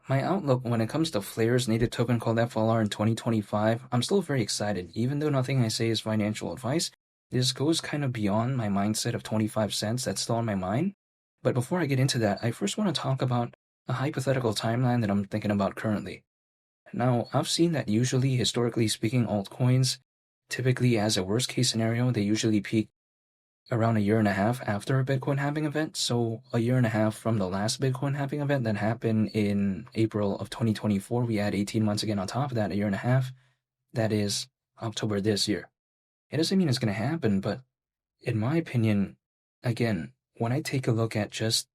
My outlook when it comes to Flare's native token called FLR in 2025, I'm still very excited. Even though nothing I say is financial advice, this goes kind of beyond my mindset of 25 cents that's still on my mind. But before I get into that, I first want to talk about a hypothetical timeline that I'm thinking about currently. Now, I've seen that usually, historically speaking, altcoins, typically as a worst case scenario, they usually peak around a year and a half after a Bitcoin halving event. So a year and a half from the last Bitcoin halving event that happened in April of 2024, we add 18 months again on top of that, a year and a half. That is October this year. It doesn't mean it's going to happen, but in my opinion, again, when I take a look at just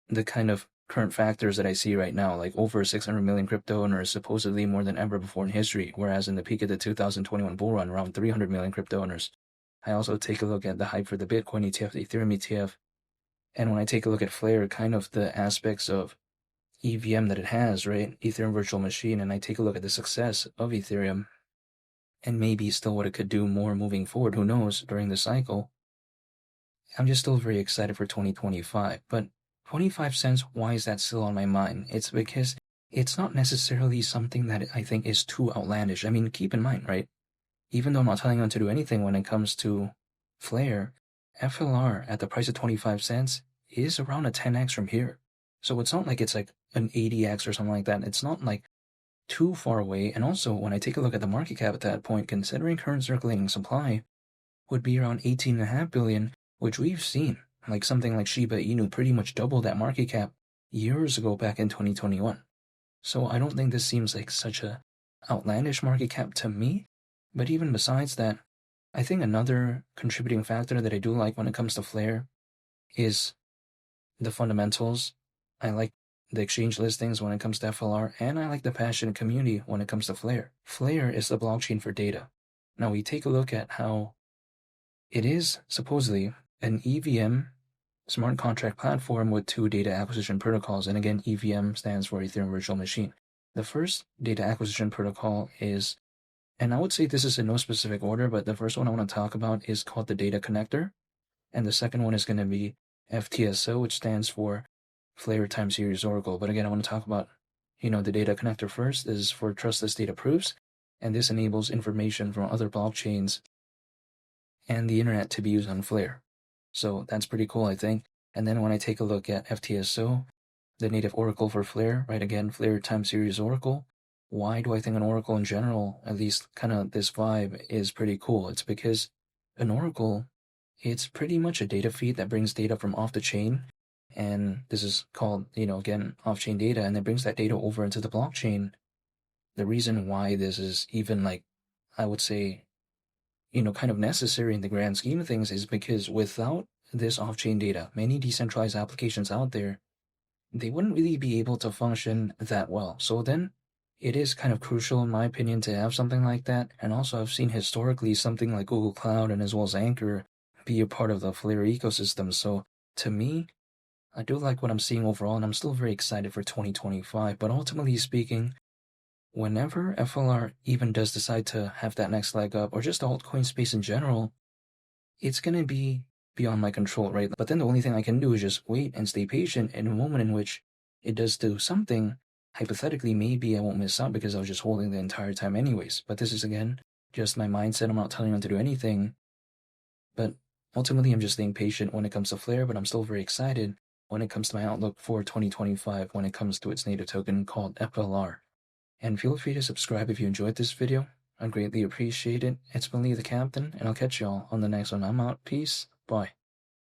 the kind of current factors that I see right now, like over 600 million crypto owners, supposedly more than ever before in history, whereas in the peak of the 2021 bull run, around 300 million crypto owners. I also take a look at the hype for the Bitcoin ETF, the Ethereum ETF, and when I take a look at Flare, kind of the aspects of EVM that it has, right? Ethereum Virtual Machine, and I take a look at the success of Ethereum and maybe still what it could do more moving forward, who knows, during the cycle. I'm just still very excited for 2025. But 25 cents, why is that still on my mind? It's because it's not necessarily something that I think is too outlandish. I mean, keep in mind, right? Even though I'm not telling them to do anything when it comes to Flare, FLR at the price of 25 cents is around a 10x from here. So it's not like it's like an 80x or something like that. It's not like too far away. And also, when I take a look at the market cap at that point, considering current circulating supply, would be around 18.5 billion, which we've seen. Like something like Shiba Inu pretty much doubled that market cap years ago back in 2021. So I don't think this seems like such a outlandish market cap to me. But even besides that, I think another contributing factor that I do like when it comes to Flare is the fundamentals. I like the exchange listings when it comes to FLR, and I like the passionate community when it comes to Flare. Flare is the blockchain for data. Now we take a look at how it is supposedly an EVM smart contract platform with two data acquisition protocols. And again, EVM stands for Ethereum Virtual Machine. The first data acquisition protocol is, and I would say this is in no specific order, but the first one I want to talk about is called the data connector. And the second one is going to be FTSO, which stands for Flare Time Series Oracle. But again, I want to talk about, the data connector first. This is for trustless data proofs. And this enables information from other blockchains and the internet to be used on Flare. So that's pretty cool, I think. And then when I take a look at FTSO, the native oracle for Flare, right, again, Flare Time Series Oracle. Why do I think an oracle in general, at least kind of this vibe, is pretty cool? It's because an oracle, it's pretty much a data feed that brings data from off the chain. And this is called, again, off-chain data, and it brings that data over into the blockchain. The reason why this is even like, I would say, kind of necessary in the grand scheme of things is because without this off-chain data, many decentralized applications out there, they wouldn't really be able to function that well. So then it is kind of crucial, in my opinion, to have something like that. And also I've seen historically something like Google Cloud and as well as Anchor be a part of the Flare ecosystem. So to me, I do like what I'm seeing overall, and I'm still very excited for 2025. But ultimately speaking, whenever FLR even does decide to have that next leg up, or just the altcoin space in general, it's going to be beyond my control, right? But then the only thing I can do is just wait and stay patient. In a moment in which it does do something, hypothetically, maybe I won't miss out because I was just holding the entire time anyways. But this is, again, just my mindset. I'm not telling them to do anything. But ultimately, I'm just staying patient when it comes to Flare, but I'm still very excited when it comes to my outlook for 2025 when it comes to its native token called FLR. And feel free to subscribe if you enjoyed this video. I'd greatly appreciate it. It's been Lee the Captain, and I'll catch y'all on the next one. I'm out. Peace. Bye.